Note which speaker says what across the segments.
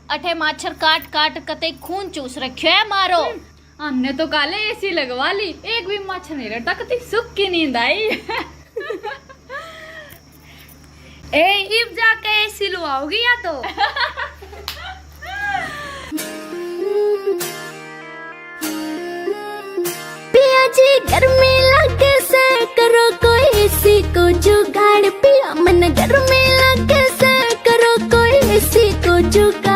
Speaker 1: अठे माछर काट काट कते खून चूस रखियो है मारो।
Speaker 2: हमने तो काले एसी लगवा ली, एक भी मच्छर नहीं रहता, कति सुख की नींद आई।
Speaker 3: ए इब जाके एसी लुआओगी या तो।
Speaker 4: पिया जी गर्मी लगे से करो कोई एसी को जुगाड़, पिया मन गर्मी लगे से करो कोई एसी को जुगाड़।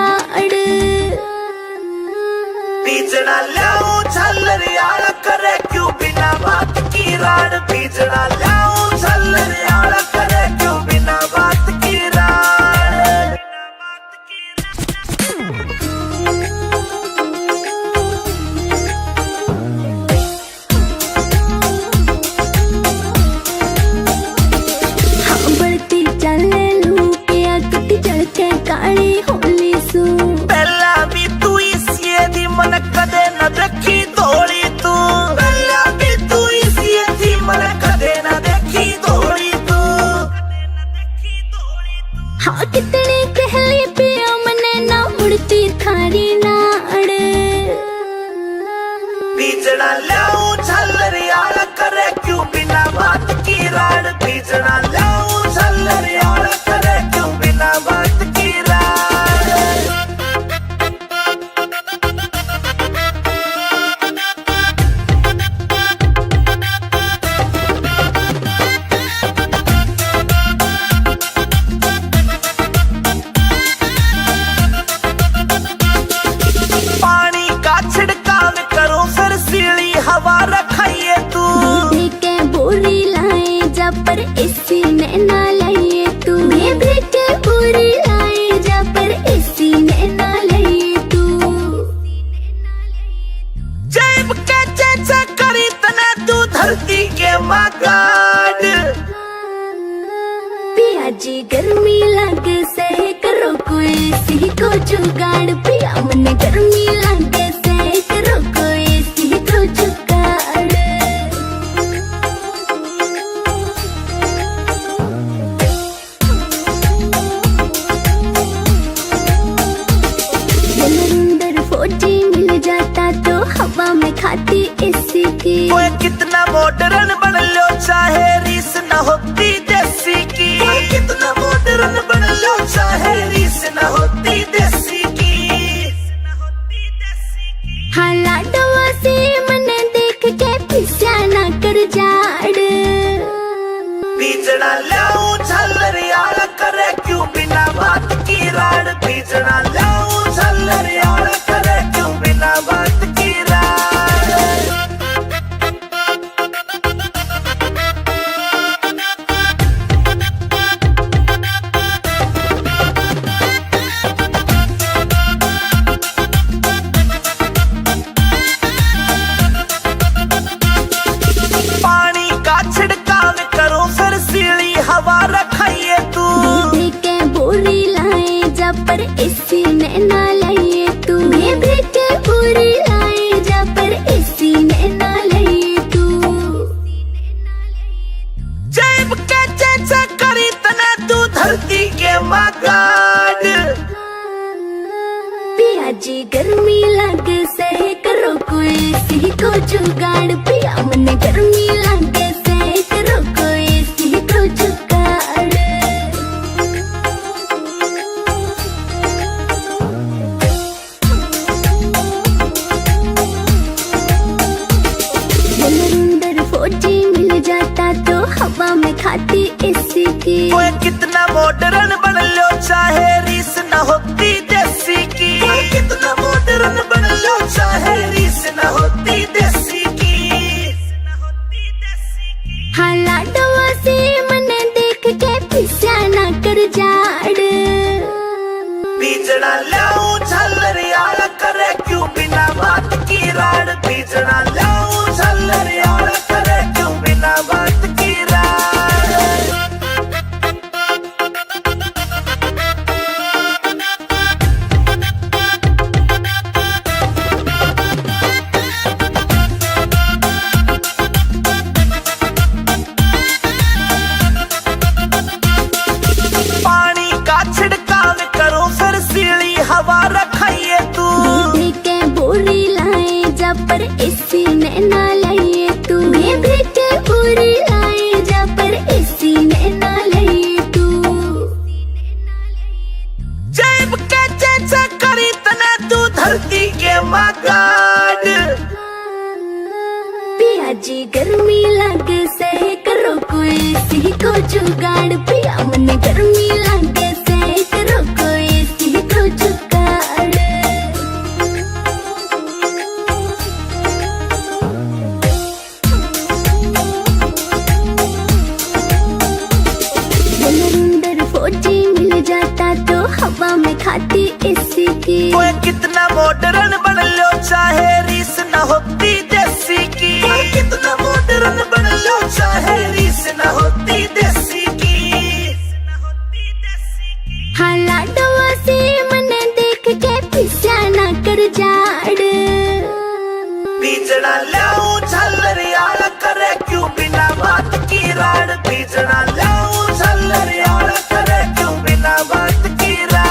Speaker 5: बीजना लाऊं झल्लरियाला करे क्यों बिना बात की राड, बीजना लाऊं झल्लरियाला करे क्यों बिना बात की राड।
Speaker 4: हाँ बढ़ती चले लू पिया कति चढ़के काली होली सू।
Speaker 5: पहला भी तू इसी दी मन कदे न देखी धोली तू, पहला भी तू इसी दी मन कदे न देखी धोली तू।
Speaker 4: हाँ कितनी कहली पिया मने ना मुड़ती थारी नाड़।
Speaker 5: बीजना लाऊं झल्लरियाला करे क्यों बिना बात की राड, बीजना लाऊं झल्लरियाला करे क्यों बिना बात की राड। पानी का छिड़काव करो फिर सीली हवा रखाइए तू,
Speaker 4: दूध के बोरी लाए जा पर एसी ने ना लाइए तू। दूध के बोरी लाए जा पर एसी ने ना लाइए तू।
Speaker 5: जैब के चेचा करी तने तू धरती के मगाड।
Speaker 4: पिया जी गर्मी लगे से करो कोई एसी को जुगाड़, पिया मन गर्मी लगे से करो कोई एसी को जुगाड़। अंदर फौजी मिल जाता तो हवा में खाती एसी की।
Speaker 5: ओए कितना मॉडर्न बन लो चाहे रीस न होती देसी की, ओए कितना मॉडर्न बन लो चाहे रीस न होती देसी की।
Speaker 4: हाँ लाडवा से मन देख के पिस्या ना कर जाड़।
Speaker 5: बीजना लाऊं झल्लरियाला करे क्यों बिना बात की राड, बीजना लाऊं झल्लरियाला करे क्यों बिना बात की राड। पानी का छिड़काव करो फिर सीली हवा रखाइए तू,
Speaker 4: दूध के बोरी लाए जा पर एसी ने ना लाइए तू। दूध के बोरी लाए जा पर एसी ने ना लाइए तू।
Speaker 5: जैब के चेचा करी तने तू धरती के मगाड।
Speaker 4: पिया जी गर्मी लगे से करो कोई एसी को जुगाड़, पिया मन गर्मी लगे से करो कोई एसी को जुगाड़। अंदर फौजी मिल जाता तो हवा में खाती एसी की।
Speaker 5: ओए कितना मॉडर्न बन लो चाहे रीस न होती देसी की, ओए कितना मॉडर्न बन लो चाहे रीस न होती देसी की।
Speaker 4: हाँ लाडवा से मन देख के पिस्या ना कर जाड़।
Speaker 5: बीजना लाऊं झल्लरियाला करे क्यों बिना बात की राड, बीजना लाऊं झल्लरियाला करे क्यों बिना बात की राड। धरती के मगाड़।
Speaker 4: पिया जी गर्मी लगे से करो कोई सी को जुगाड़, पिया मन गर्मी लगे से करो कोई सी को जुगाड़। अंदर फौजी मिल जाता तो हवा में खाती एसी की।
Speaker 5: कोई कितना मॉडर्न बन लो चाहे रीस न होती देसी की। कितना मॉडर्न बन लो चाहे रीस न होती देसी की।
Speaker 4: हाला डवा से मन देख के पिस्या ना कर जाड़।
Speaker 5: बीजना लाऊं झल्लर यार करे क्यों बिना बात की राड़। बीजना लाऊं झल्लर यार करे क्यों बिना बात की राड़।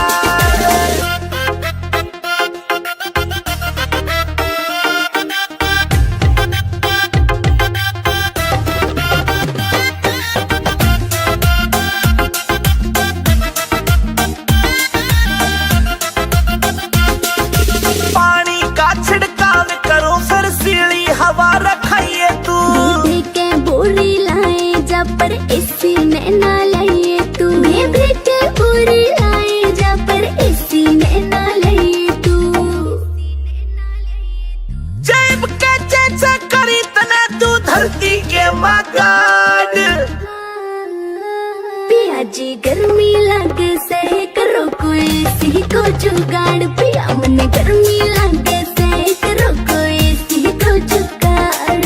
Speaker 5: पानी का छिड़काव करो फिर सीढ़ी हवा रखाइए तू।
Speaker 4: दूधे के बोरी लाए जा पर एसी ने ना लाइए तू। दूधे के बोरी लाए जा पर एसी ने ना लाइए तू।
Speaker 5: जेब के चेचे करी तने तू धरती के मगाड़।
Speaker 4: पिया जी गर्मी लगे से करो कोई सी को जुगाड़, पिया मन गर्मी लगे से करो कोई सी को जुगाड़।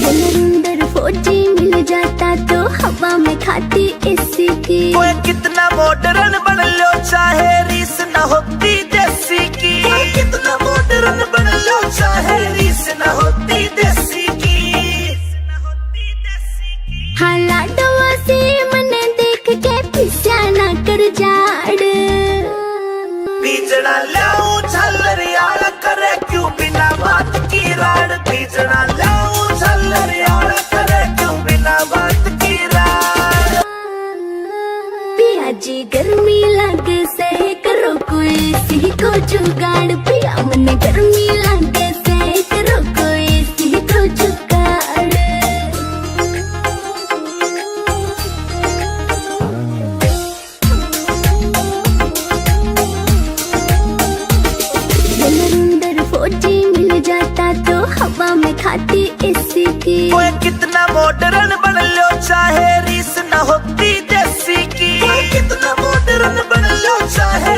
Speaker 4: अंदर फौजी मिल जाता तो हवा में खाती एसी की।
Speaker 5: कोई कितना मॉडर्न बन लो चाहे रीस न होती देसी की। कितना मॉडर्न बन लो चाहे रीस न होती देसी की।
Speaker 4: हाला डवा से मन देख के पिस्या ना कर जाड़।
Speaker 5: बीजना लाऊं झल्लर यार करे क्यों बिना बात की राड़। बीजना लाऊं झल्लर यार करे क्यों बिना बात की राड़।
Speaker 4: पिया जी गर्मी लगे से करो कोई सी को जुगाड़, पिया मन गर्मी लगे से करो कोई सी को जुगाड़। अंदर फौजी मिल जाता तो हवा में खाती एसी की।
Speaker 5: कोई कितना मॉडर्न बन लो चाहे रीस न होती देसी की। कितना मॉडर्न बन लो चाहे